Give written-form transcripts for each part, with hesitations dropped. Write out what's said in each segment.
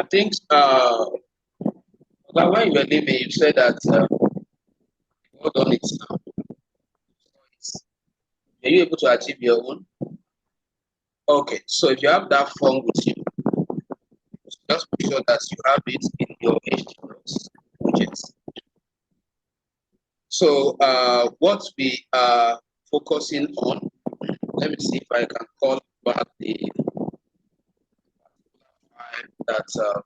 I think when you were leaving, you said that hold on it now. Are you able to achieve your own? Okay, so if you have that form with you, just make sure that you have it in your HTML widgets. So what we are focusing on, let me see if I can call back the file that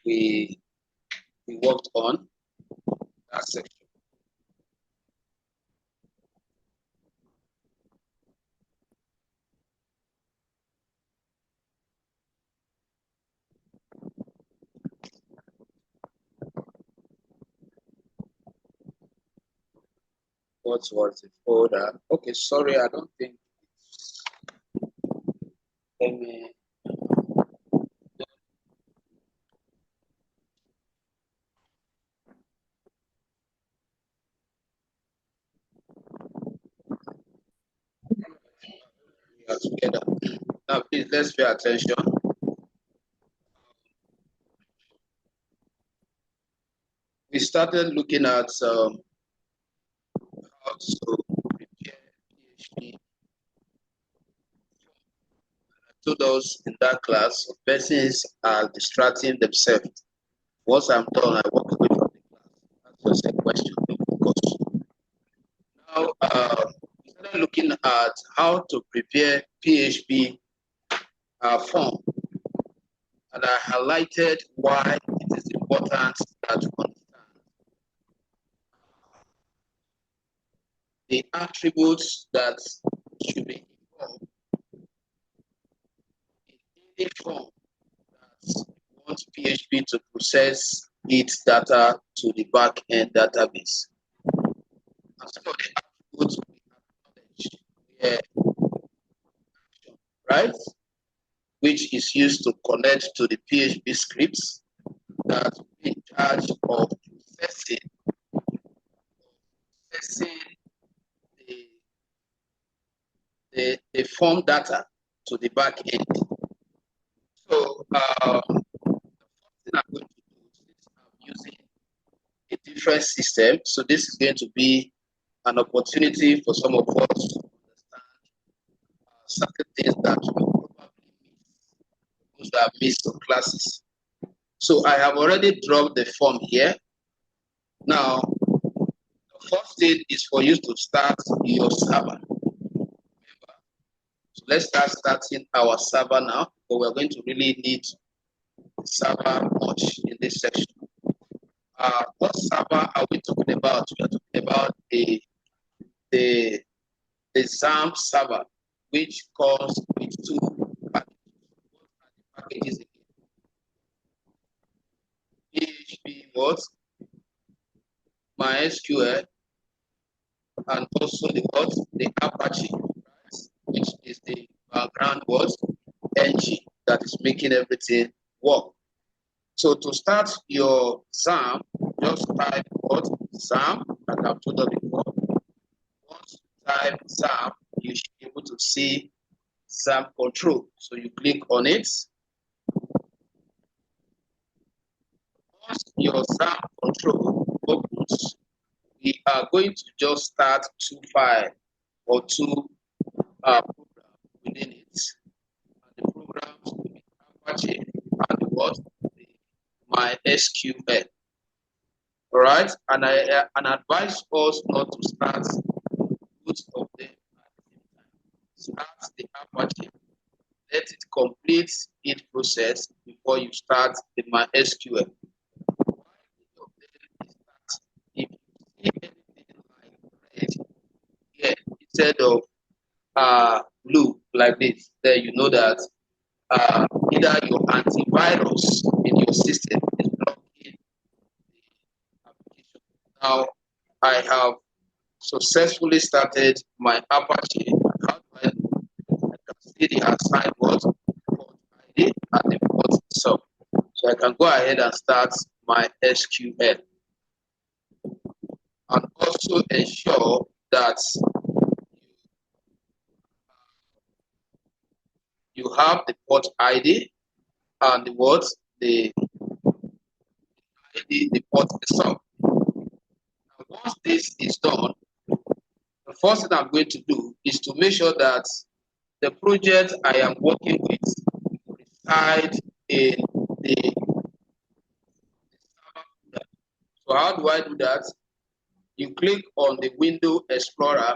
we worked on, that section. What was the folder? Okay, sorry, I don't think it's, let me, we are together. Now, please, let's pay attention. We started looking at how to prepare PHP. I told us in that class, persons are distracting themselves. Once I'm done, I walk away from the class. That's just a question of focus. Now, we started looking at how to prepare PHP form. And I highlighted why it is important that we understand the attributes that should be involved in any form that wants PHP to process its data to the backend database. And some of the attributes we acknowledge here, right? Which is used to connect to the PHP scripts that will be in charge of processing the form data to the back end. So the first thing I'm going to do is I'm using a different system. So this is going to be an opportunity for some of us to understand certain things that we probably miss, those that missed some classes. So I have already dropped the form here. Now, the first thing is for you to start your server. So let's start starting our server now, but we're going to really need server much in this section. What server are we talking about? We are talking about the XAMPP server, which comes with two packages. What are the packages again? PHP what? MySQL, and also the what? The Apache, right? Which is the background what? Engine that is making everything work. So to start your XAMPP, just type what? XAMPP, like I've told you before. Once you type XAMPP, you should be able to see XAMPP control. So you click on it. Once your XAMPP control opens, we are going to just start two files or two programs within it. And the programs will be Apache and what? The MySQL. All right, and I advise us not to start both of them at the same time. Start the Apache, let it complete its process before you start the MySQL. If you see anything like red here instead of blue like this, then you know that either your antivirus in your system is blocking the application. Now, I have successfully started my Apache. How do I can see the assigned port ID and the port itself. So I can go ahead and start my SQL. And also ensure that you have the port ID and the what? The ID, the port itself. Now, once this is done, the first thing I'm going to do is to make sure that the project I am working with reside in the server folder. So how do I do that? You click on the Window Explorer,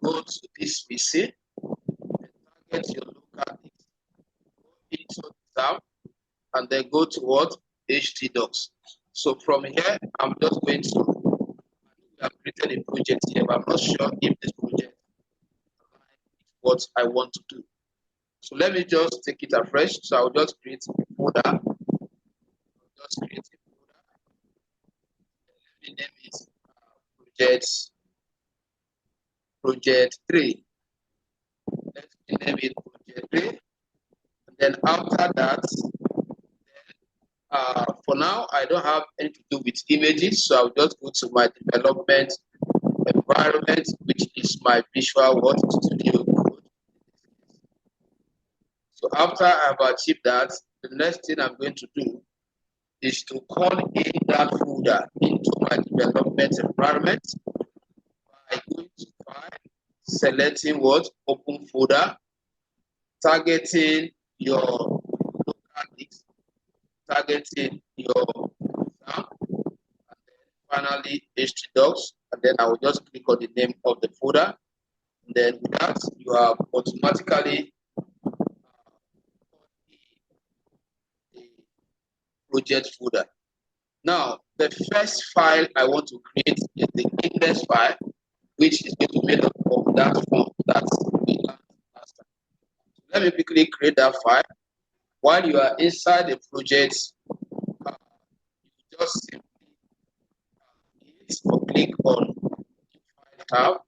go to this PC, target your local disk, go into the tab, and then go to what? htdocs. So from here, I'm just going to, I have created a project here, but I'm not sure if this project is what I want to do. So let me just take it afresh. So I'll just create a folder. I'll just create a folder. Let me name it project 3. Let's name it project 3. And then after that, for now, I don't have anything to do with images, so I'll just go to my development environment, which is my Visual Studio Code. So after I've achieved that, the next thing I'm going to do is to call in that folder into my development environment by going to File, selecting what? Open folder, targeting your local disk, targeting your SAM, and then finally htdocs, and then I will just click on the name of the folder. And then with that, you have automatically the project folder. Now, the first file I want to create is the index file, which is going to be made up of that form that we learned last time. So let me quickly create that file. While you are inside the project, you just simply hit or click on the file tab.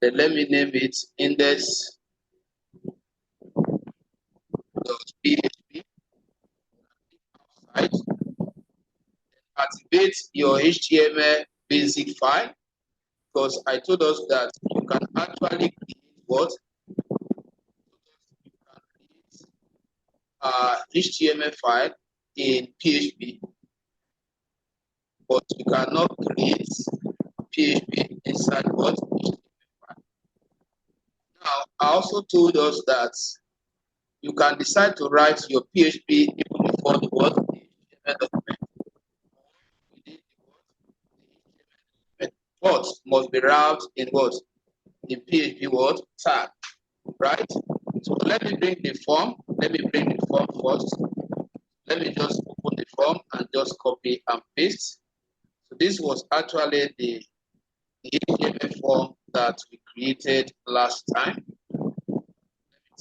Then let me name it index.php. Outside. Activate your HTML basic file, because I told us that you can actually create what? You can create HTML file in PHP, but you cannot create PHP inside what? HTML file. Now, I also told us that you can decide to write your PHP even before the word HTML document. Within the word, what must be wrapped in what? In PHP word tag, right? So let me bring the form. Let me bring the form first. Let me just open the form and just copy and paste. So this was actually the HTML form that we created last time. Let me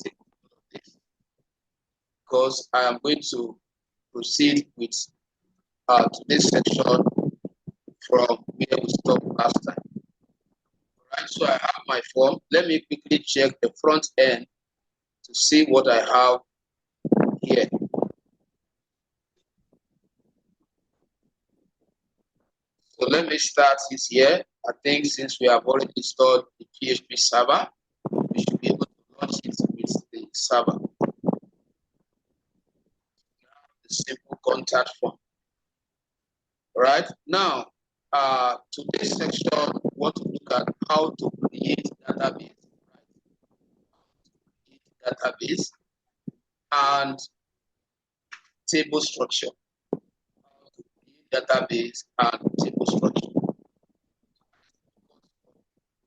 take note of this, because I am going to proceed with today's section from where we stopped last time. All right, so I have my form. Let me quickly check the front end to see what I have here. So let me start this here. I think since we have already installed the PHP server, we should be able to launch it with the server. The simple contact form. All right. Now, today's section, we want to look at how to create database, right? Database and table structure. How to create database and table structure.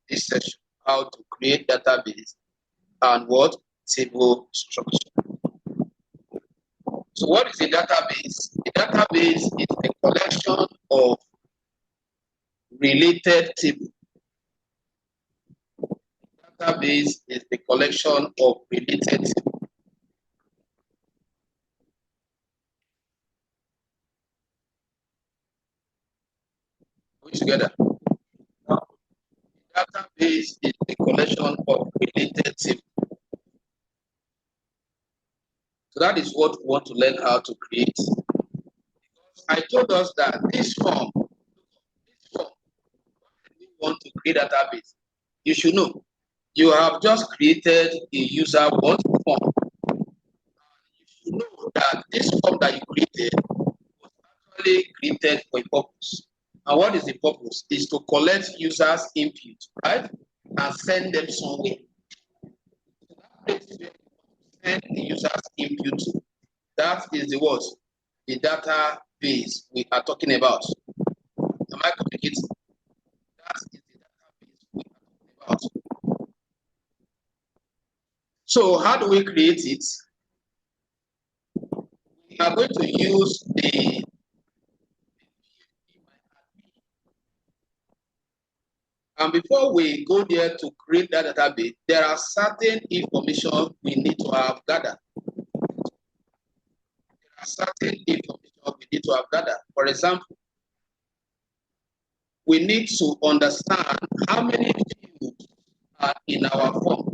This section, how to create database and what? Table structure. So what is a database? A database is a collection of related tables. Database is the collection of related tables. Put together. Now, database is the collection of related tables. So that is what we want to learn how to create. Because I told us that this form, when we want to create a database, you should know. You have just created a user form. You should know that this form that you created was actually created for a purpose. And what is the purpose? Is to collect users' input, right? And send them somewhere. So that place where you send the users' input to, that is the what? The database we are talking about. Am I communicating? That is the database we are talking about. So how do we create it? We are going to use the and before we go there to create that database, there are certain information we need to have gathered. There are certain information we need to have gathered. For example, we need to understand how many fields are in our form.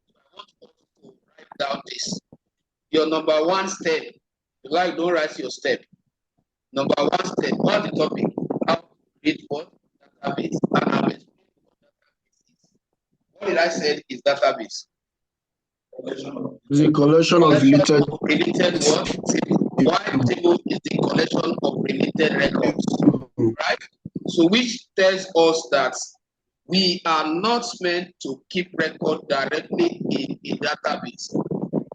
So I want us to write down this. Your number one step, like don't write your step. Number one step, what's the topic? How to create what? Database. And I'm explaining what database is. What did I say is database? It's a collection of related what? Table. Why table is the collection of related records, right? So which tells us that we are not meant to keep record directly in a database.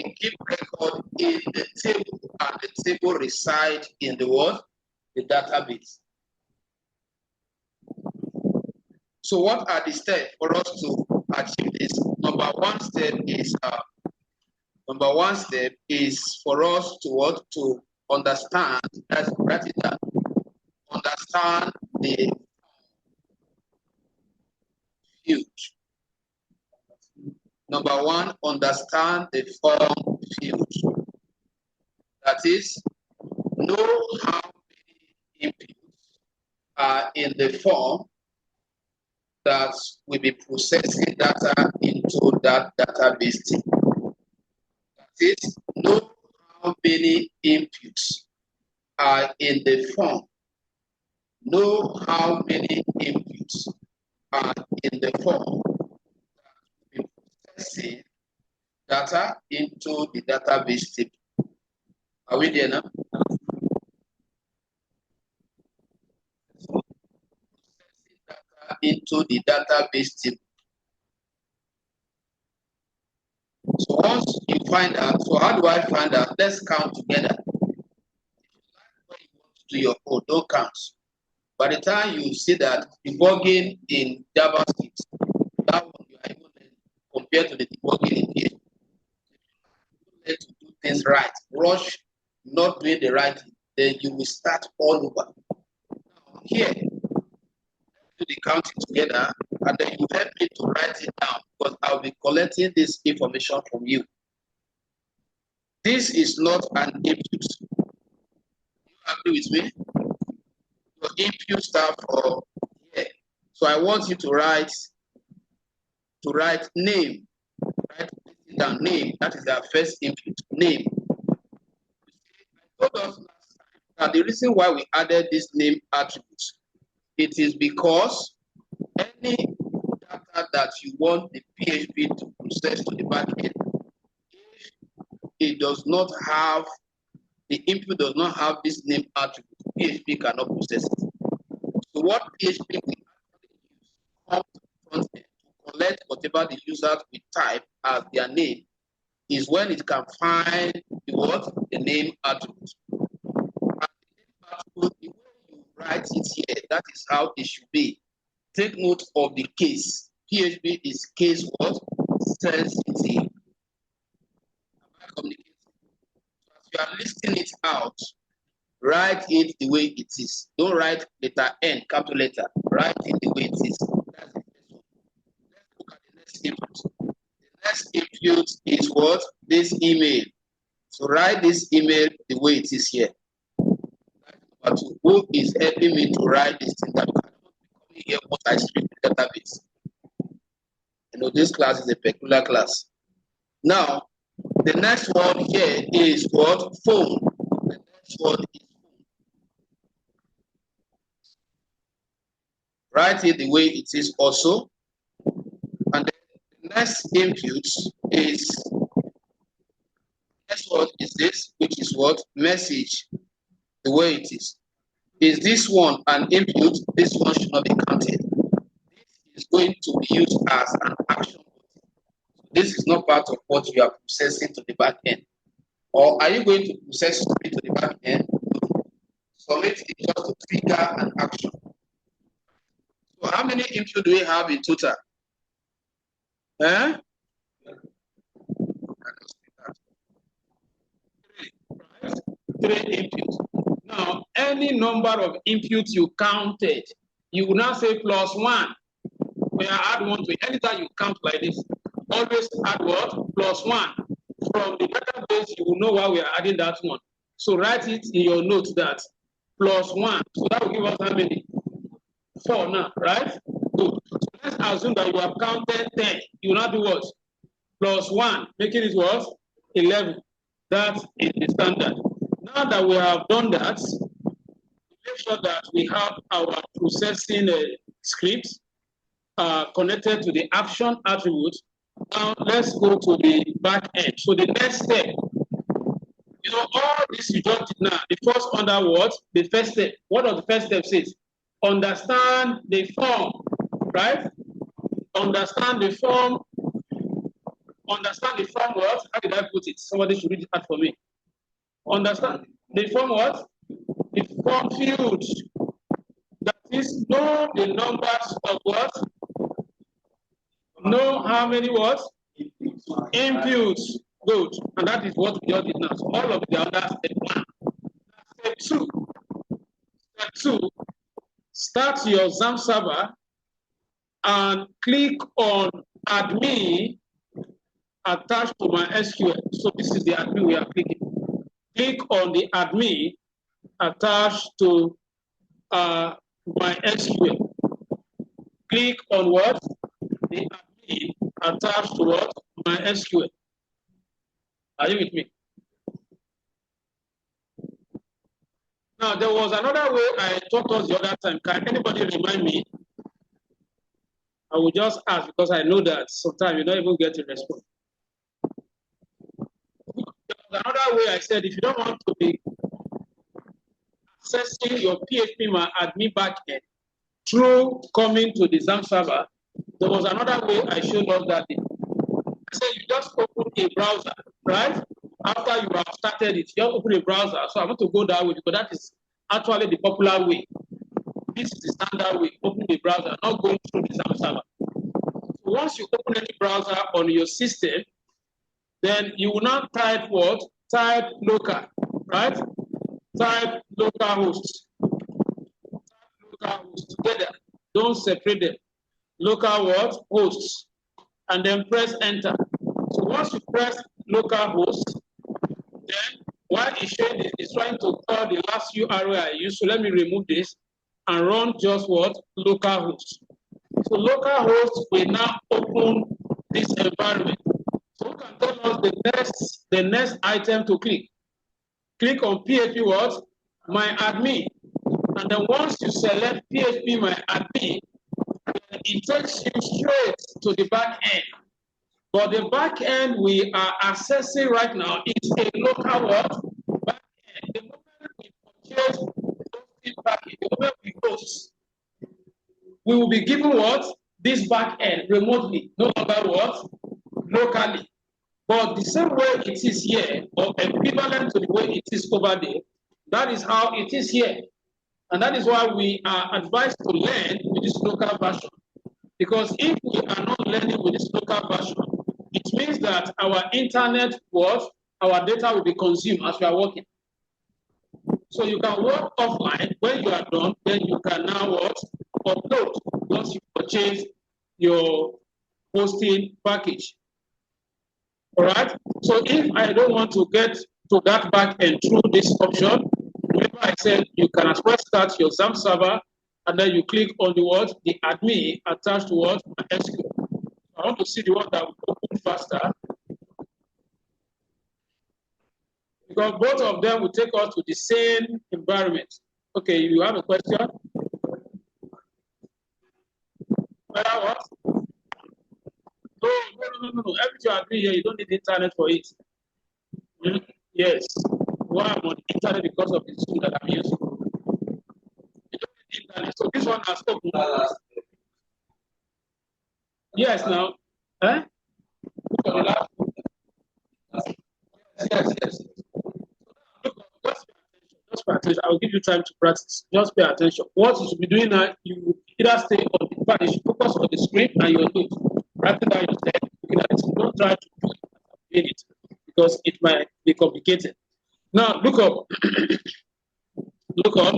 We keep record in the table, and the table resides in the what? The database. So what are the steps for us to achieve this? Number one step is for us to what? To understand, let's write it down. Understand the field. Number one, understand the form field. That is, know how many inputs are in the form that will be processing data into that database table. That is, know how many inputs are in the form. Know how many inputs are in the form that will be processing data into the database table. Are we there now? So, processing data into the database table. So once you find out, so how do I find out? Let's count together. If you like what you want to do your code, don't count. By the time you see that debugging in JavaScript, that one you are able to compared to the debugging in PHP. If you like to do things right, rush not doing the right thing, then you will start all over. Now, here, do the counting together, and then you help me to write it down because I'll be collecting this information from you. This is not an input. You agree with me? Your input start for here. So I want you to write name. Write down name. That is our first input. Name. I told us last time that the reason why we added this name attribute, it is because any data that you want the PHP to process to the backend, if it does not have, the input does not have this name attribute, PHP cannot process it. So what PHP will actually use come to the front end to collect whatever the users will type as their name is when it can find the what? The name attribute. And the name attribute, the way you write it here, that is how it should be. Take note of the case. PHP is case what? Sensitive. Am I communicating? So as you are listing it out, write it the way it is. Don't write letter N, capital letter. Write it the way it is. That's the first one. Let's look at the next input. The next input is what? This email. So write this email the way it is here. Number two, who is helping me to write this thing that here once I speak the database. You know, this class is a peculiar class. Now, the next one here is what? Phone. The next one is phone. Write it the way it is also. And then the next input is Next one is this, which is what? Message, the way it is. Is this one an input? This one should not be counted. This is going to be used as an action. This is not part of what you are processing to the back end. Or are you going to process it to the back end? Submit is just to trigger an action. So how many input do we have in total? Eh? Three inputs. Now, any number of inputs you counted, you will now say +1. When I add 1 to it, anytime you count like this, always add what? +1. From the database, you will know why we are adding that one. So write it in your notes that +1. So that will give us how many? 4 now, right? Good. So let's assume that you have counted 10. You will now do what? +1, making it what? 11. That is the standard. Now that we have done that, make sure that we have our processing scripts connected to the action attribute. Now let's go to the back end. So the next step, you know, all this you just did now, the first under what? The first step. What does the first step say? Understand the form, right? Understand the form. Understand the form what? How did I put it? Somebody should read it out for me. Understand the form what? The form field. That is, know the numbers of what? Know how many what? Inputs. Good. And that is what we just did now. So all of the other step 1. Step 2. Step 2. Start your XAMPP server and click on admin attached to MySQL. So this is the admin we are clicking. Click on the admin attached to MySQL. Click on what? The admin attached to what? MySQL. Are you with me? Now, there was another way I taught us the other time. Can anybody remind me? I will just ask because I know that sometimes you don't even get a response. There was another way I said, if you don't want to be accessing your phpMyAdmin backend through coming to the XAMPP server, there was another way I showed us that day. I said, you just open a browser, right? After you have started it, you open a browser. So I want to go that way because that is actually the popular way. This is the standard way, open the browser, not going through the XAMPP server. So once you open any browser on your system, then you will not type what? Type local, right? Type localhost. Type localhost together. Don't separate them. Local what? Hosts. And then press enter. So once you press localhost, then while it's showing this, it's trying to call the last URL I used. So let me remove this and run just what? Localhost. So localhost will now open this environment. So who can tell us the next item to click? Click on PHP what? MyAdmin. And then once you select phpMyAdmin, it takes you straight to the back end. But the back end we are accessing right now is a local what? Back end. The moment we purchase hosting package, the moment we host, we will be given what? This back end remotely, no longer what? Locally. But the same way it is here, or equivalent to the way it is over there, that is how it is here. And that is why we are advised to learn with this local version. Because if we are not learning with this local version, it means that our internet work, our data will be consumed as we are working. So you can work offline. When you are done, then you can now what? Upload once you purchase your hosting package. All right. So if I don't want to get to that back end through this option, remember I said you can as well start your XAMPP server and then you click on the what? The admin attached to what? MySQL. I want to see the one that will open faster. Because both of them will take us to the same environment. Okay, you have a question? What? No. Everything you agree here, you don't need internet for it. Yes. Why I'm on the internet because of the tool that I'm using. You don't need internet. So this one has opened. Yes, now. Eh? Yes. Look, just pay attention. I will give you time to practice. Just pay attention. What you should be doing now, you either stay on the pad, you should focus on the screen and your notes. Writing down your text, looking at it. Don't try to do it because it might be complicated. Now look up. Look up.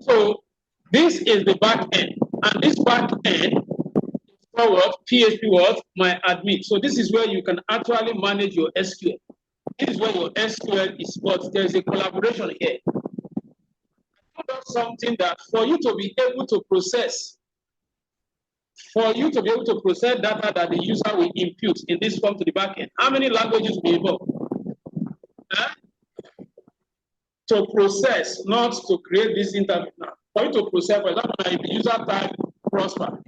So this is the back end, and this back end is for what? PHP what? MyAdmin. So this is where you can actually manage your SQL. This is where your SQL is, but there's a collaboration here. Something that for you to be able to process, data that the user will input in this form to the backend, how many languages will be involved? Huh? To process, not to create this interface now. For you to process, for example, if the user type Prosper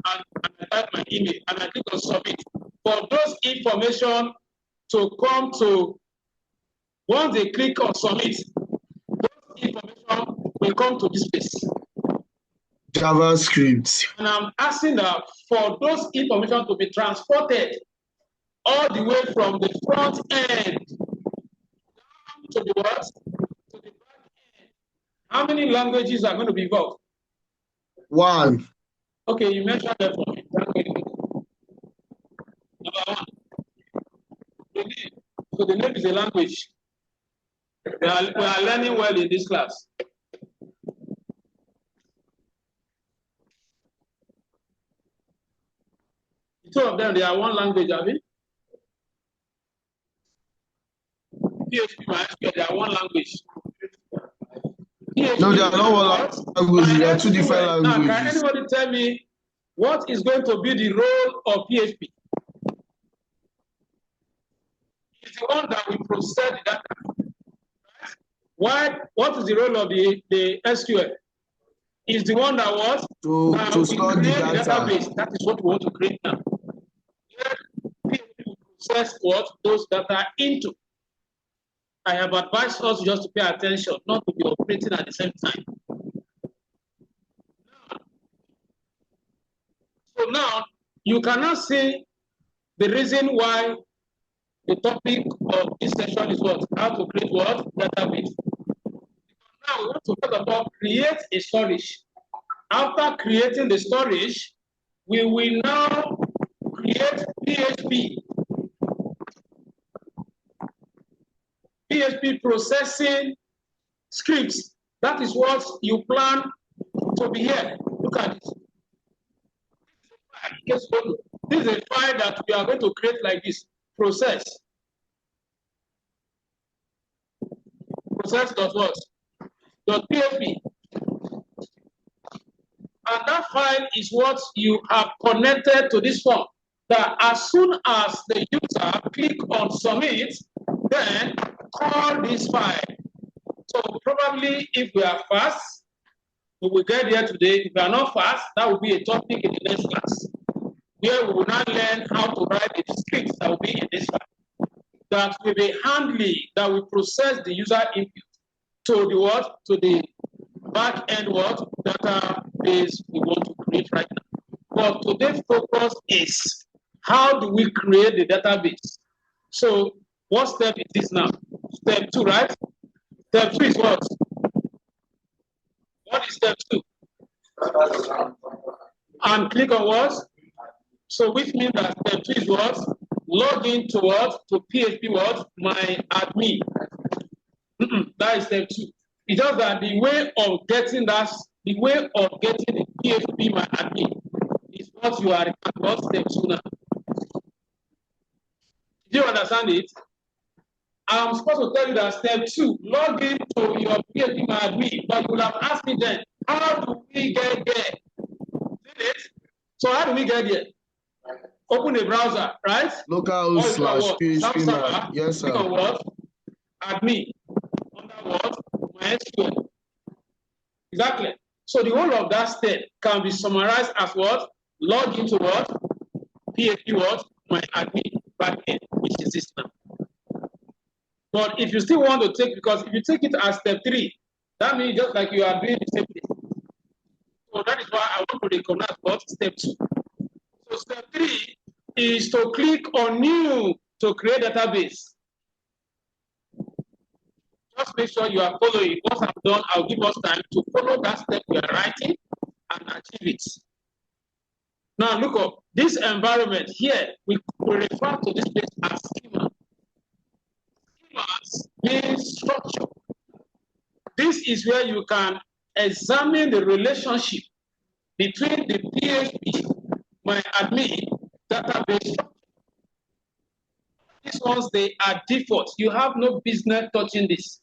and I type my email and I click on submit, for those information to come to, once they click on submit, those information will come to this place. JavaScript. And I'm asking that for those information to be transported all the way from the front end to the what? To the back end. How many languages are going to be involved? 1. Okay, you mentioned that for me. Number 1. The name. So the name is a language. We are learning well in this class. The two of them, they are one language, have you? PHP, MySQL, they are one language. PHP, no, they are not one language. They are two different languages. Now, can anybody tell me what is going to be the role of PHP? It's the one that will process the data. Right? What is the role of the SQL? Is the one that was to store the data. Database. That is what we want to create now. PHP will process what those data into. I have advised us just to pay attention, not to be operating at the same time. So now you cannot see the reason why the topic of this session is what? How to create what? Database. Now we want to talk about create a storage. After creating the storage, we will now create PHP. PHP processing scripts. That is what you plan to be here. Look at it. This is a file that we are going to create like this. Process. Process.what? .php. And that file is what you have connected to this form. That as soon as the user click on submit, then call this file. So probably if we are fast, we will get there today. If we are not fast, that will be a topic in the next class, where we will now learn how to write the scripts that will be in this file. That will be handy, that will process the user input to the what? To the back end what? Database we want to create right now. But today's focus is how do we create the database? So what step is this now? Step 2, right? Step 2 is what? What is step 2? And click on what? So which means that step 2 is what? Log in to what? To PHP what? MyAdmin. That is step 2. It's just that the way of getting that, the way of getting the PHP MyAdmin is what you are about step 2 now. Do you understand it? I'm supposed to tell you that step 2, log in to your PHP MyAdmin, but you would have asked me then, how do we get there? See it? So how do we get there? Open a browser, right? Local/PHP. Yes, sir. Click on what? Admin. Under what? MySQL. Exactly. So the whole of that step can be summarized as what? Log into what? PHP what? MyAdmin backend, which is this now. But if you still want to take, because if you take it as step 3, that means just like you are doing the same thing. So that is why I want to recognize what step 2. So step 3 is to click on new to create database. Just make sure you are following. Once I'm done, I'll give us time to follow that step we are writing and achieve it. Now look up this environment here. We refer to this place as schema. Schemas means structure. This is where you can examine the relationship between the phpMyAdmin database structure. These ones, they are default. You have no business touching this.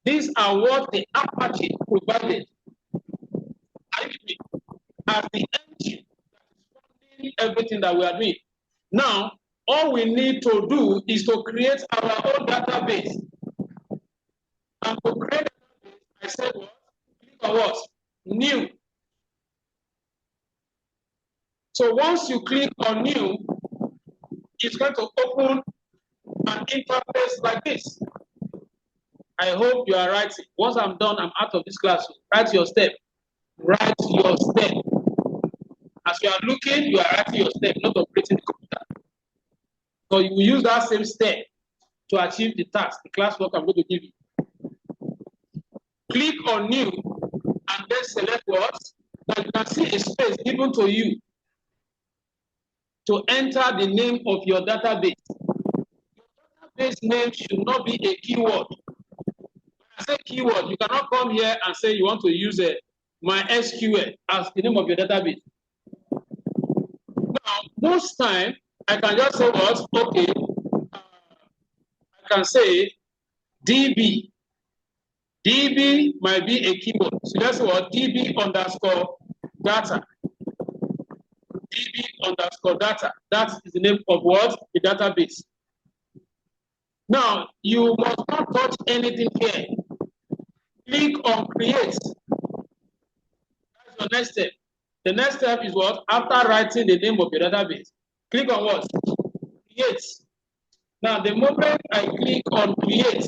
These are what the Apache provided as the engine that is funding everything that we are doing. Now, all we need to do is to create our own database. And to create a database, I said what? Click on what? New. So once you click on new, it's going to open an interface like this. I hope you are writing. Once I'm done, I'm out of this class. Write your step. Write your step. As you are looking, you are writing your step, not operating the computer. So you will use that same step to achieve the task, the classwork I'm going to give you. Click on new and then select what? Now you can see a space given to you to enter the name of your database. Your database name should not be a keyword. When I say keyword, you cannot come here and say you want to use a MySQL as the name of your database. Now, most time, I can just say what? Okay, I can say DB. DB might be a keyword. So that's what DB underscore data. DB underscore data. That is the name of what? The database. Now, you must not touch anything here. Click on create. That's your next step. The next step is what? After writing the name of your database, click on what? Create. Now, the moment I click on create,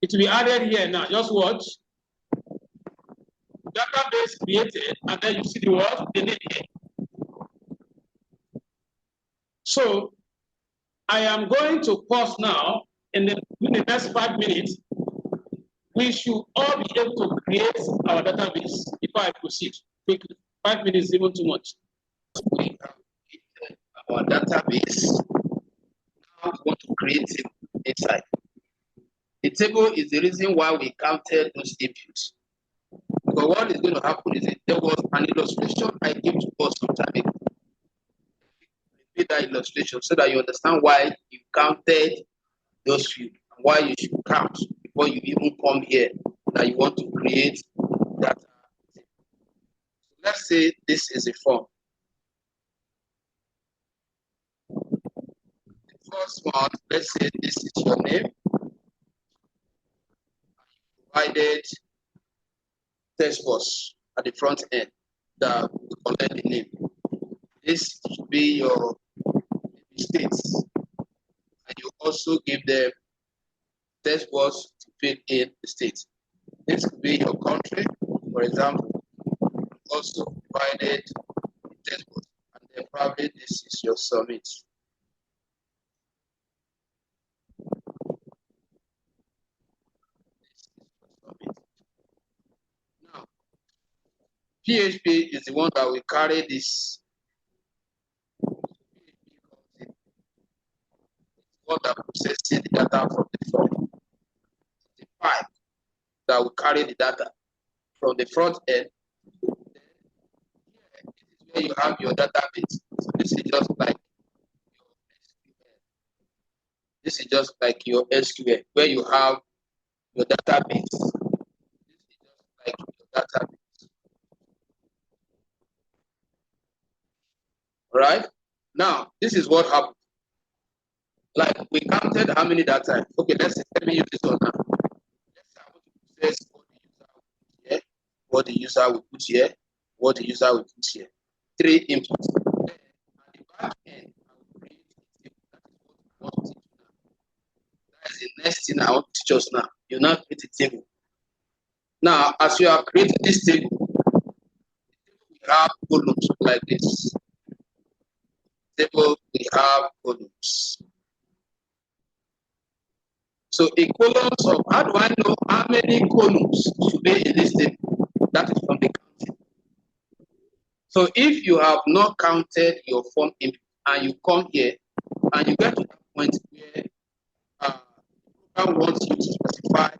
it will be added here now. Just watch. Database created, and then you see the word, the name here. So, I am going to pause now. In the next 5 minutes, we should all be able to create our database before I proceed quickly. 5 minutes is even too much. We have created our database. Now we want to create it inside. The table is the reason why we counted those inputs. Because what is going to happen is there was an illustration I gave to us some time ago. Repeat that illustration so that you understand why you counted those fields and why you should count before you even come here that you want to create data. So let's say this is a form. The first one, let's say this is your name. Provided text box at the front end that will collect the name. This should be your states. And you also give them text box to fill in the state. This could be your country, for example. Also provided the text box, and then probably this is your submit. Now, PHP is the one that will carry this. What that processes the data from the form. The pipe that will carry the data from the front end. Then here, this is where you have your database. So this is just like your SQL. This is just like your SQL, where you have your database. This is just like your database. All right? Now, this is what happened. Like we counted how many data. Okay, let me use this one now. Let's say I want to process what the user will put here, what the user will put here. 3 inputs. Then at the back end, I will create a table. the next thing I want to teach us now. You now create a table. Now, as you are creating this table, we have columns like this. Table, we have columns. So a columns of, how do I know how many columns should be in this table? That is from the counting. So if you have not counted your form input and you come here and you get to that point where program wants you to specify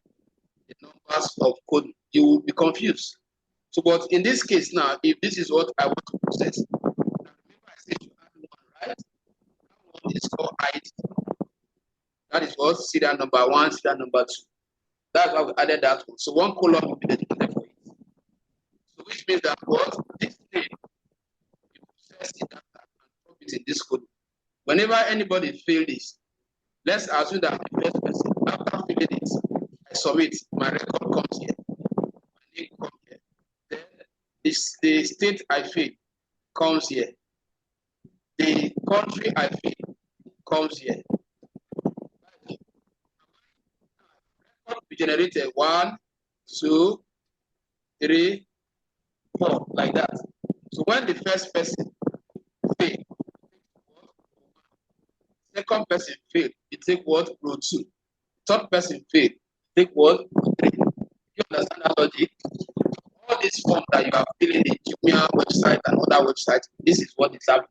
the numbers of columns, you will be confused. So, but in this case now, if this is what I want to process, remember I said you add one, right? That one is called ID. That is what serial number 1, serial number 2. That's why we added that one. So one column will be dedicated for it. So which means that what this name, you process the data and drop it in this column. Whenever anybody fill this, let's assume that the first person, after filling it, I submit, my record comes here, my name comes here. Then the state I fill comes here. The country I fill comes here. Record be generated 1, 2, 3, 4, like that. So when the first person fail, second person fail, you take what? Row 2. Third person fail, take what? Row 3. You understand that logic? All these forms that you are filling in Jumia website and other websites, this is what is happening.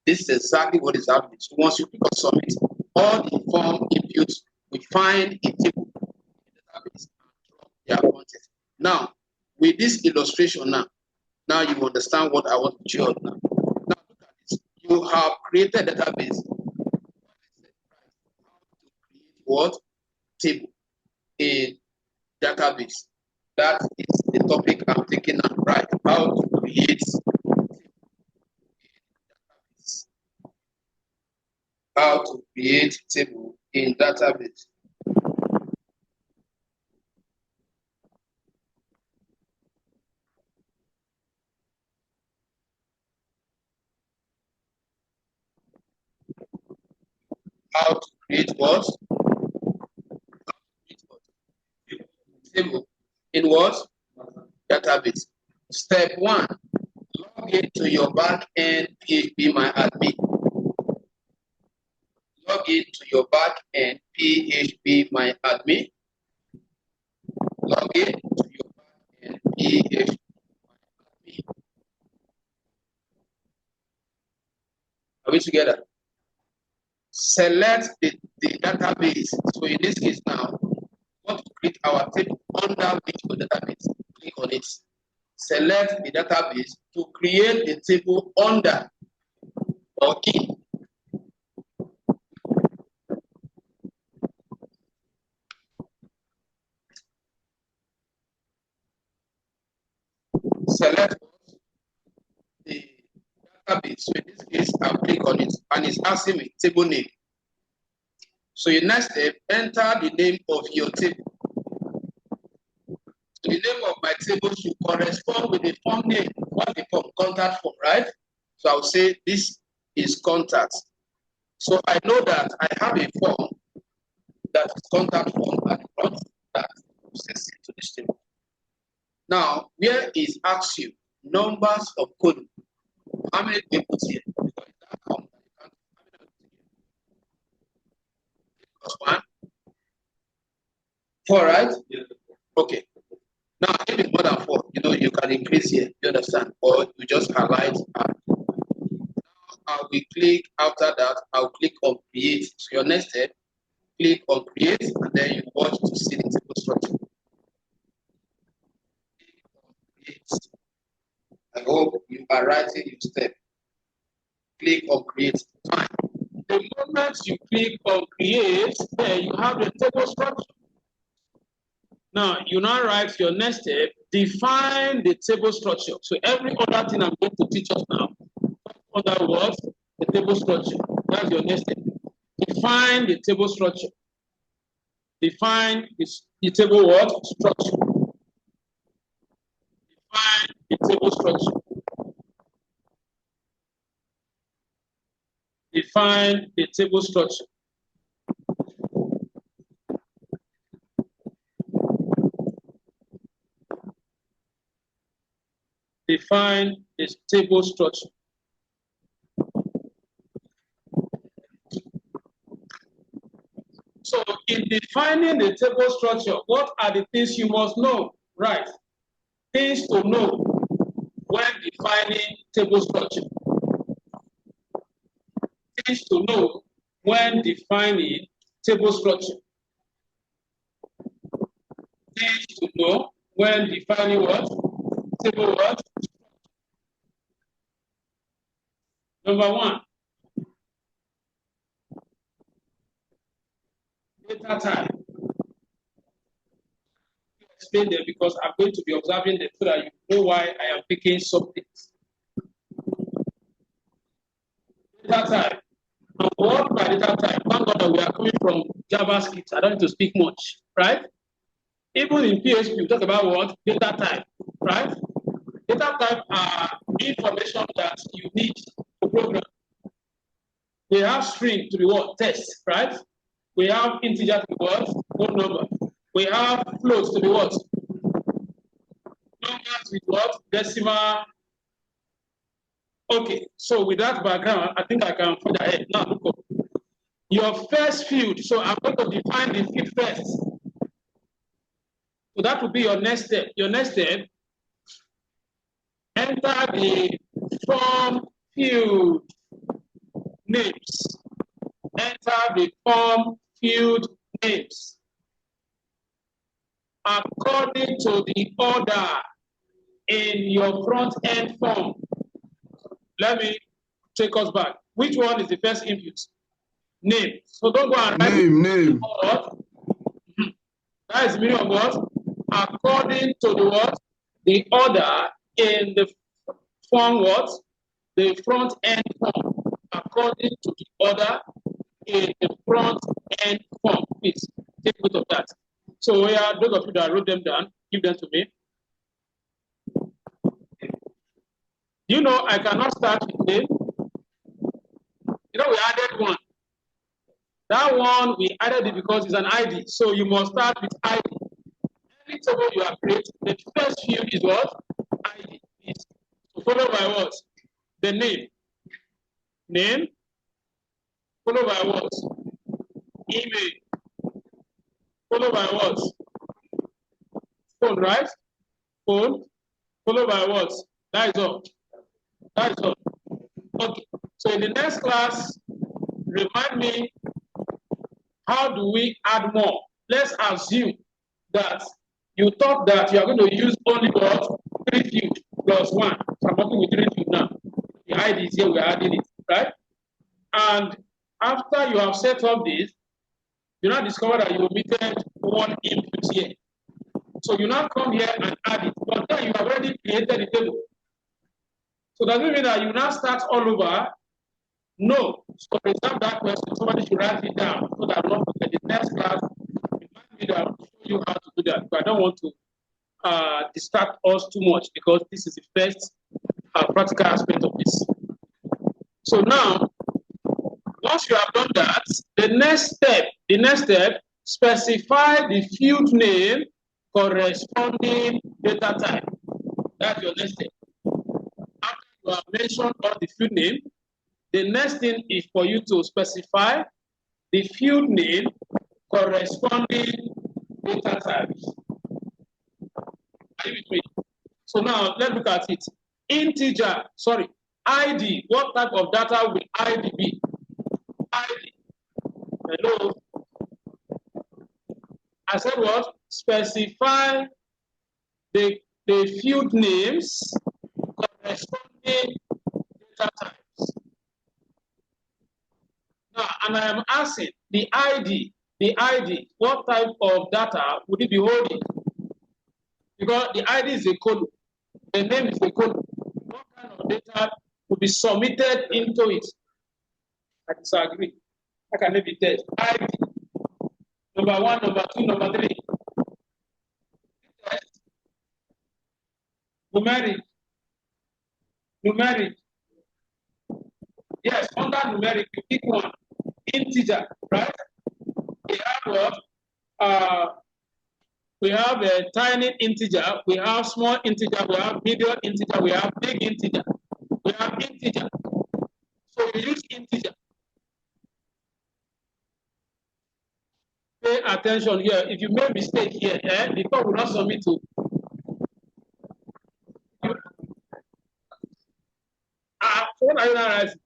This is exactly what is happening. So once you click on submit, all the form inputs we find a table in the database and drop their content. Now, with this illustration now you understand what I want to show you now. Now look at this. You have created a database. What? Table. A database. That is the topic I'm taking now, right? How to create database. How to create table in database. How to create what? Table in what? Database. Step 1, log into your backend phpMyAdmin. Log into your backend phpMyAdmin. Log into your backend phpMyAdmin. Are we together? Select the database. So in this case now, we want to create our table under which database. Click on it. Select the database to create the table under or in. Select the database. So in this case, I'll click on it and it's asking me table name. So your next step, enter the name of your table. So the name of my table should correspond with the form name. What's the form? Contact form, right? So I'll say this is contact. So I know that I have a form that is contact form and not that process into this table. Now, where is ask you numbers of column? How many people here? Because that form, plus 1, 4, right? Yeah. Okay. Now, if it's more than 4, you can increase here. You understand? Or you just highlight. Now, I will click. After that, I'll click on create. So your next step, click on create, and then you watch to see the table structure. Click on create. I hope you are writing your step. Click on create. Fine. The moment you click on create, there you have the table structure. Now, you now write your next step, define the table structure. So every other thing I'm going to teach us now, other words, the table structure. That's your next step. Define the table structure. Define the table what? Structure. Define the table structure. Define the table structure. define a table structure. So in defining the table structure, what are the things you must know? Right. Things to know when defining table structure. Things to know when defining table structure. Things to know when defining what? Table what? Number one, data type. Explain them because I'm going to be observing them so that you know why I am picking something. Data type. And what by data type? Thank God that we are coming from JavaScript. I don't need to speak much, right? Even in PHP, we talk about what? Data type, right? Data type are information that you need to program. We have string to be what? Text, right? We have integer to be what? Whole number. We have floats to be what? Numbers with what? Decimal. Okay, so with that background, I think I can further ahead. Now look up. Your first field. So I'm going to define the field first. So that will be your next step. Your next step, enter the form field names. Enter the form field names according to the order in your front end form. Let me take us back. Which one is the first input? Name. So don't go and write name. That is the meaning of what? According to the what? The order in the form what? The front end form. According to the order in the front end form. Please take note of that. So yeah, those of you that wrote them down, give them to me. You know, I cannot start with name. You know, we added one. That one, we added it because it's an ID. So you must start with ID. Any table you are creating, the first field is what? ID. So followed by what? The name. Name. Followed by what? Email. Followed by what? Phone, right? Phone. Followed by what? That is all. That is all. Okay. So in the next class, remind me, how do we add more? Let's assume that you thought that you are going to use only what? 3 fields plus 1. So I'm working with 3 fields now. The ID is here, we're adding it, right? And after you have set up this, you now discover that you omitted one input here. So you now come here and add it, but then you have already created the table. So does it mean that you now start all over? No. So reserve that question. Somebody should write it down so that not forget the next class. Remind me that I'll show you how to do that. But I don't want to distract us too much because this is the first practical aspect of this. So now, once you have done that, the next step, specify the field name corresponding data type. That's your next step. After you have mentioned all the field name, the next thing is for you to specify the field name corresponding data types. Are you with me? So now let's look at it. ID. What type of data will ID be? ID. Hello. I said what? Specify the field names corresponding data types. Now, and I am asking the ID, what type of data would it be holding? Because the ID is a column, the name is a column. What kind of data will be submitted into it? I disagree. How can it be test? ID. Number 1, number 2, number 3. Test. Numeric. Yes, under numeric, you pick one. Integer, right? We have what? We have a tiny integer, we have small integer, we have medium integer, we have big integer, we have integer. So we use integer. Pay attention here. If you make mistake here, the code will not submit to. What are you now writing?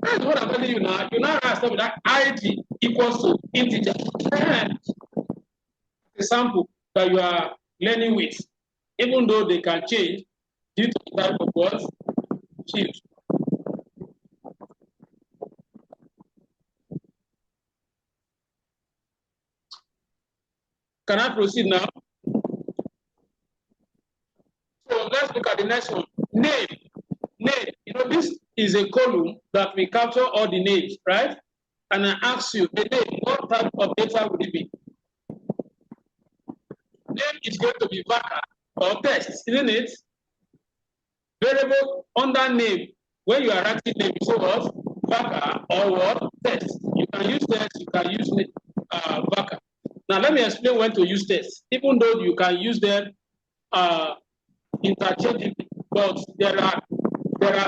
That's what I'm telling you now. You now write something that id equals to integer. The sample that you are learning with, even though they can change due to the type of words used. Can I proceed now? So let's look at the next one. Name. Name. You know, this is a column that we capture all the names, right? And I ask you, the name, what type of data would it be? Name is going to be VARCHAR or text, isn't it? Variable under name. When you are writing name, you say what? VARCHAR or what? Text. You can use text, you can use VARCHAR. Now let me explain when to use text. Even though you can use them interchangeably, but there are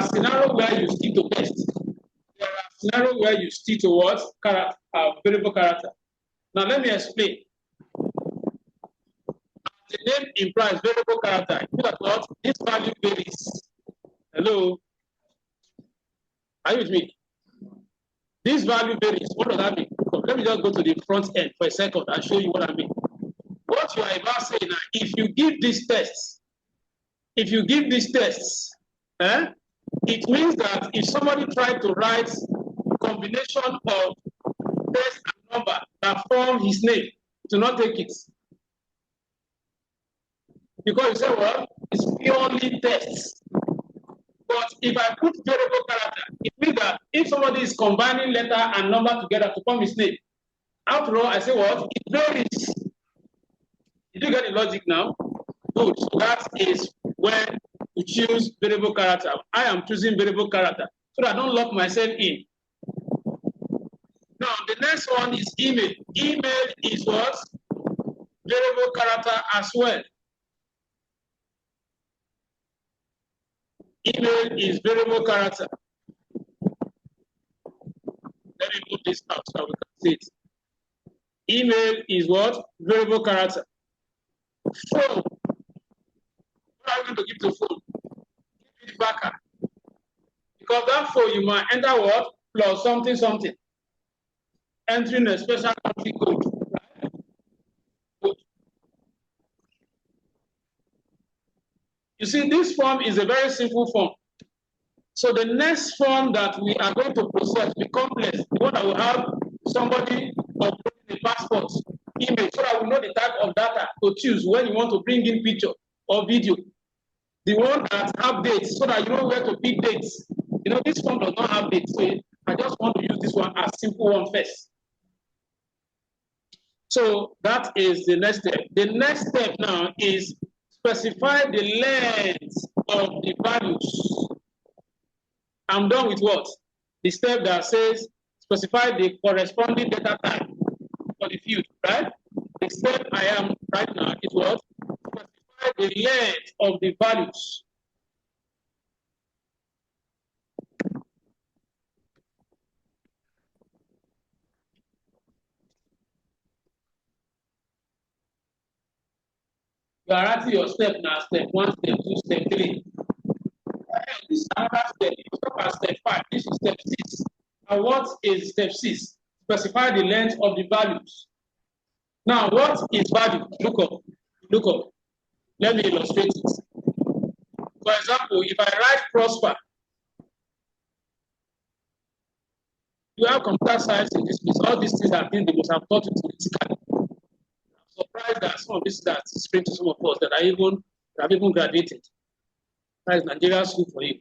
scenarios where you stick to text. There are scenarios where you stick to what? Variable character. Now let me explain. The name implies variable character. You know what? This value varies. Hello? Are you with me? This value varies. What does that mean? Let me just go to the front end for a second and show you what I mean. What you are about saying now, if you give these tests, it means that if somebody tried to write a combination of text and number that form his name, do not take it. Because you say, well, it's purely text. But if I put variable character, it means that if somebody is combining letter and number together to form his name, after all, I say what? It varies. Did you get the logic now? Good. So that is when you choose variable character. I am choosing variable character so that I don't lock myself in. Now, the next one is email. Email is what? Variable character as well. Email is variable character. Let me put this out so we can see it. Email is what? Variable character. Phone. What are you going to give to phone? Give it back. Because that phone you might enter what? Plus something, something. Entering a special country code. Right? Good. You see, this form is a very simple form. So the next form that we are going to process will be complex. The one that will have somebody uploading a passport image so that we know the type of data to choose when you want to bring in picture or video. The one that have dates so that you know where to pick dates. You know, this form does not have dates. So I just want to use this one as simple one first. So that is the next step. The next step now is specify the length of the values. I'm done with what? The step that says specify the corresponding data type for the field, right? The step I am right now is what? Specify the length of the values. You are writing your step now, step 1, step 2, step 3. This is another step. You stop at step 5. This is step 6. And what is step 6? Specify the length of the values. Now, what is value? Look up. Look up. Let me illustrate it. For example, if I write prosper, you have computer science in this place. All these things are things they must have taught you theoretically. I'm surprised that some of this that spring to some of us that have even graduated. That is Nigeria school for you.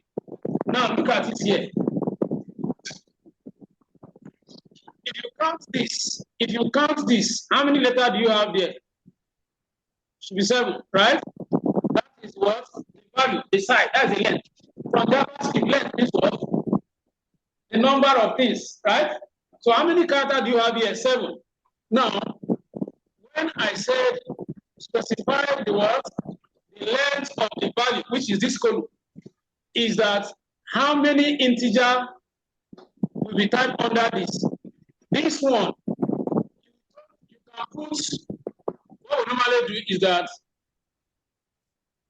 Now look at it here. If you count this, how many letters do you have there? Should be 7, right? That is what the value, the size, that's the length. From JavaScript, length is what? The number of things, right? So how many characters do you have here? 7. Now, I said specify the what? The length of the value, which is this column, is that how many integer will be typed under this. This one, you can put, what we normally do is that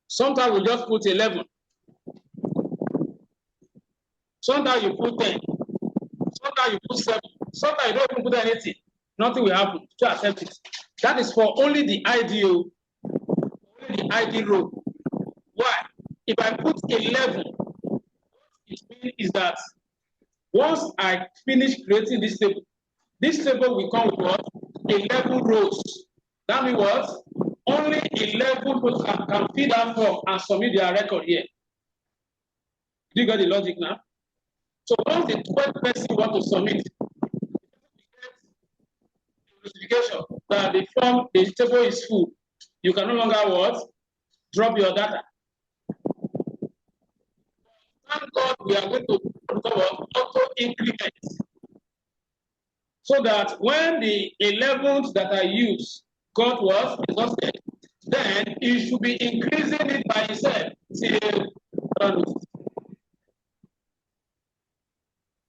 sometimes we just put 11. Sometimes you put 10. Sometimes you put 7. Sometimes you don't even put anything. Nothing will happen. To accept it. That is for only the IDO, only the ID row. Why? If I put 11, what it means is that once I finish creating this table will come with what? 11 rows. That means what? Only 11 people can fill that form and submit their record here. Do you get the logic now? So once the 12th person want to submit, notification that the form, the table is full, you can no longer what? Drop your data. Thank God we are going to auto increment. So that when the 11th that I use got was exhausted, then it should be increasing it by itself till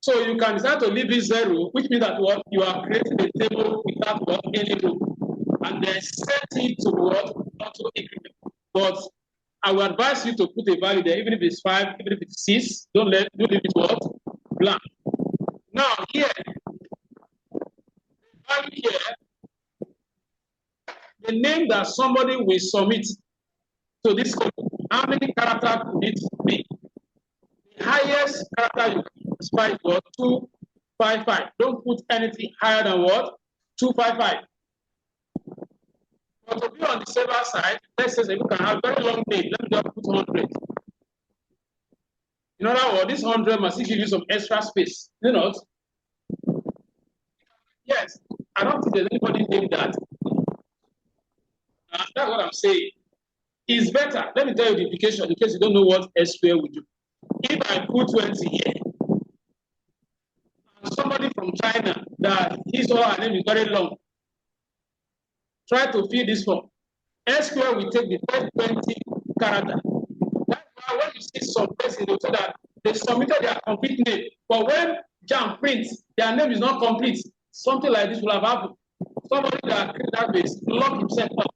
so you can decide to leave it 0, which means that what you are creating a table without what any row, and then set it to what auto increment. But I will advise you to put a value there, even if it's 5, even if it's 6. Don't leave it what blank. Now here, value here, the name that somebody will submit to this code, how many characters could it be? The highest character you can specify is what? 255. Don't put anything higher than what? 255. But to be on the server side, let's say you can have very long name. Let me just put 100. In other words, this 100 must give you some extra space. You know? Yes, I don't think there's anybody named that. That's what I'm saying. It's better. Let me tell you the implication in case you don't know what SQL will do. If I put 20 here, and somebody from China that his or her name is very long, try to fill this form. SQL will take the first 20 characters. That's why when you see some places, they say that they submitted their complete name, but when Jam prints, their name is not complete. Something like this will have happened. Somebody that created that base locked himself up.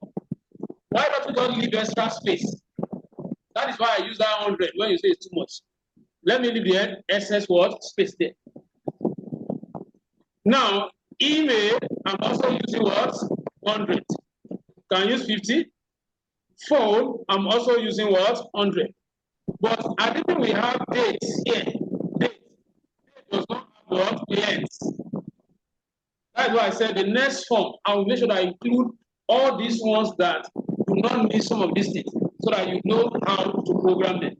Why don't we just leave extra space? That is why I use that 100 when you say it's too much. Let me leave the excess word space there. Now, email, I'm also using what? 100. Can use 50. Phone, I'm also using what? 100. But I think we have dates here. Date does not have what? Length. That's why I said the next form, I will make sure that I include all these ones that do not need some of these things so that you know how to program them.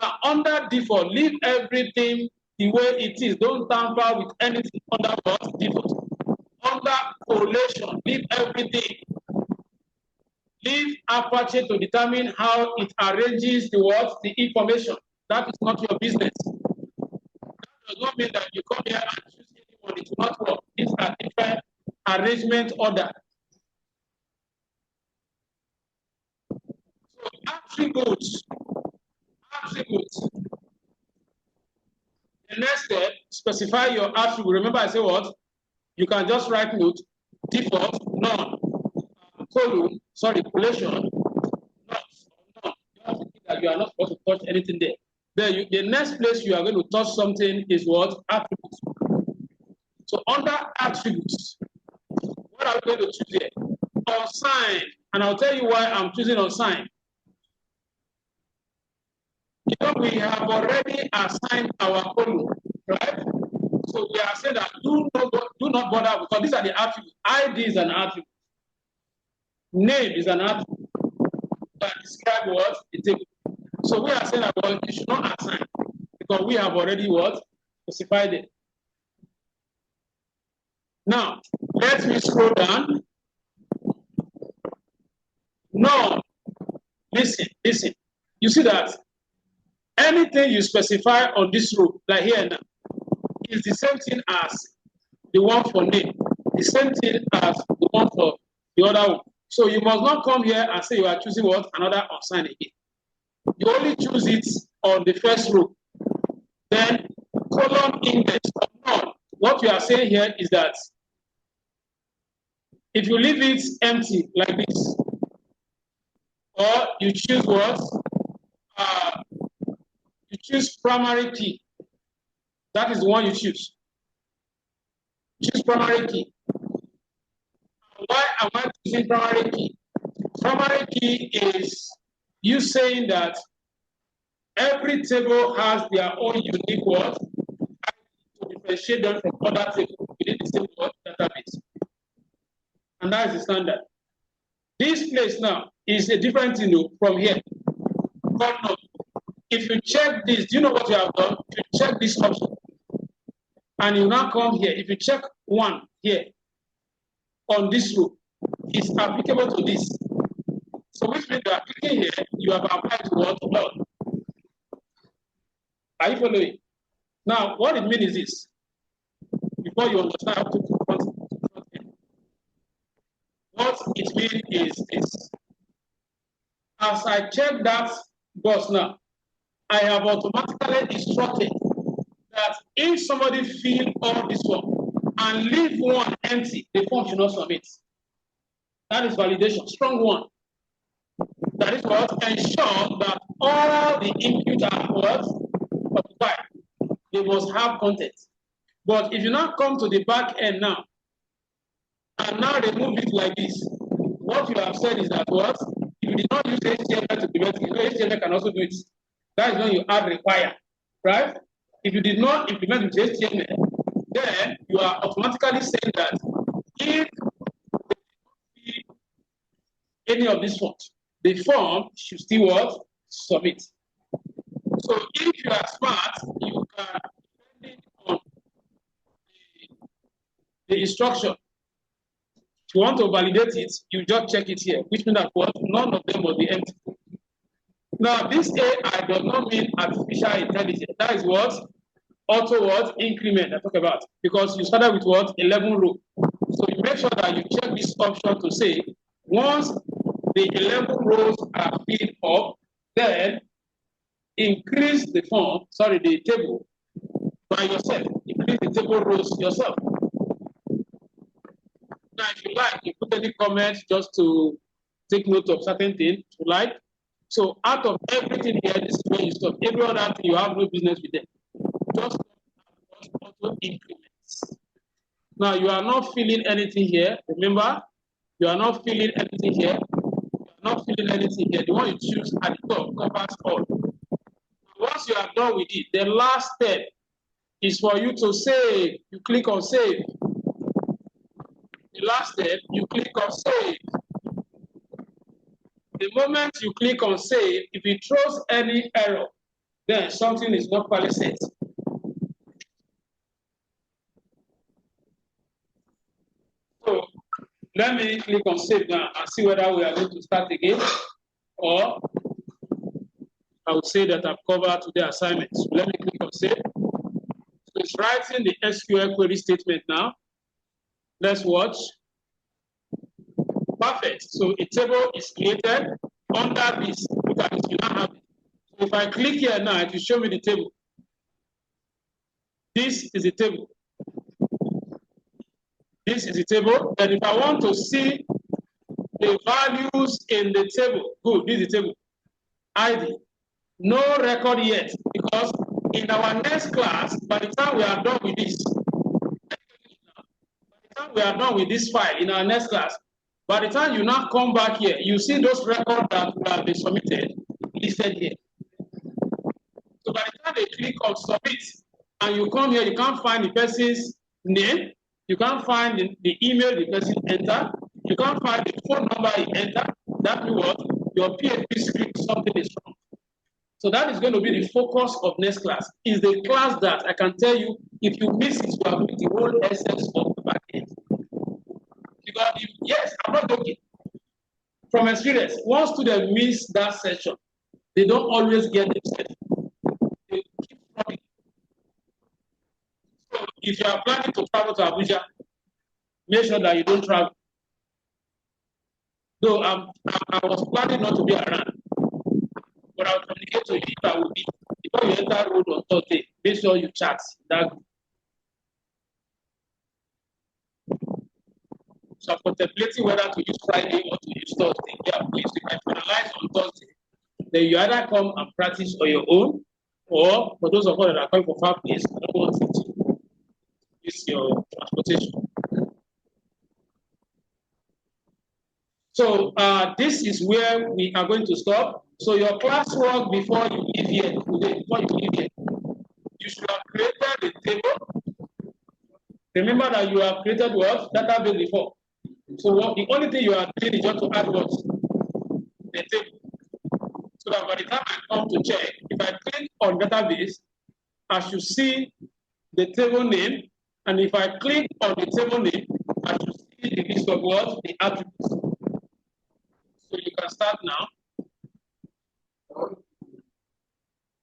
Now, under default, leave everything the way it is. Don't tamper with anything under what? Default. Under correlation, leave everything. Leave Apache to determine how it arranges the what? The information. That is not your business. That does not mean that you come here and choose anyone. It will not work. These are different arrangement order. So attributes. The next step, specify your attribute. Remember I say what? You can just write note, default, none, column, collation, not, none. You have to think that you are not supposed to touch anything there. Then the next place you are going to touch something is what? Attributes. So under attributes, what are we going to choose here? Unsigned. And I'll tell you why I'm choosing unsigned. You know, we have already assigned our column, right? So we are saying that do not bother because these are the attributes. ID is an attribute. Name is an attribute that describe what? The table. So we are saying that well, you should not assign because we have already what? Specified it. Now, let me scroll down. No, listen. You see that anything you specify on this row, like here now, is the same thing as the one for name. the same thing as the one for the other one. So you must not come here and say you are choosing what another unsigned again. You only choose it on the first row. Then column index of none. What we are saying here is that if you leave it empty like this, or you choose what? You choose primary key. That is the one you choose. Choose primary key. Why am I choosing primary key? Primary key is you saying that every table has their own unique word to differentiate them from other tables within the same word database. And that is the standard. This place now is a different thing from here. But no, if you check this, do you know what you have done? If you check this option, and you now come here, if you check one here on this row, it's applicable to this. So which means you are clicking here, you have applied to what? All. Are you following? Now, what it means is this. Before you understand how to front end. What it means is this. As I check that box now, I have automatically instructed that if somebody fill all this form and leave one empty, the form should not submit. That is validation, strong one. That is what ensure that all the input are what occupied. They must have content. But if you now come to the back end now, and now remove it like this, what you have said is that what? If you did not use HTML to implement it, you know HTML can also do it. That is when you add require, right? If you did not implement with HTML, then you are automatically saying that if any of these forms, the form should still what? Submit. So if you are smart, you can, depending on the instruction, if you want to validate it, you just check it here, which means that what? None of them will be empty. Now, this AI does not mean artificial intelligence. That is what? Auto what? Increment I talk about. Because you started with what? 11 row. So you make sure that you check this option to say, once the 11 rows are filled up, then increase the form, the table by yourself. Increase the table rows yourself. Now, if you like, you put any comments just to take note of certain things you like. So out of everything here, this is where you stop. Every other thing, you have no business with them. Just auto increments. Now, you are not filling anything here. Remember, you are not filling anything here. You are not filling anything here. The one you choose at the top covers all. Once you are done with it, the last step is for you to save. You click on save. The last step, you click on save. The moment you click on save, if it throws any error, then something is not properly set. So let me click on save now and see whether we are going to start again, or I would say that I've covered today's assignment. So let me click on save. So it's writing the SQL query statement now. Let's watch. Perfect. So a table is created under this. Look at this. You now have it. So if I click here now, it will show me the table. This is a table. This is a table. And if I want to see the values in the table, good, this is the table. ID. No record yet, because in our next class, by the time we are done with this, file in our next class, by the time you now come back here, you see those records that have been submitted listed here. So by the time they click on submit and you come here, you can't find the person's name, you can't find the email the person entered, you can't find the phone number he entered. That means what? Your PHP script, something is wrong. So that is going to be the focus of next class. Is the class that I can tell you, if you miss it, you have missed the whole essence of the backend. Because yes, I'm not joking. From experience, once students miss that session, they don't always get the session. They keep running. So if you are planning to travel to Abuja, make sure that you don't travel. Though I was planning not to be around, but I'll communicate to you if I will be. Before you enter road on Thursday, make sure you chat. That. So I'm contemplating whether to use Friday or to use Thursday. Yeah, please, if I finalize on Thursday, then you either come and practice on your own, or for those of us that are coming from far place, I don't want you to use your transportation. So this is where we are going to stop. So your classwork before you leave here today, before you leave here, you should have created a table. Remember that you have created what? Database before. So what, the only thing you are doing is just to add what? The table. So that by the time I come to check, if I click on database, I should see the table name. And if I click on the table name, I should see the list of what? The attributes. So you can start now.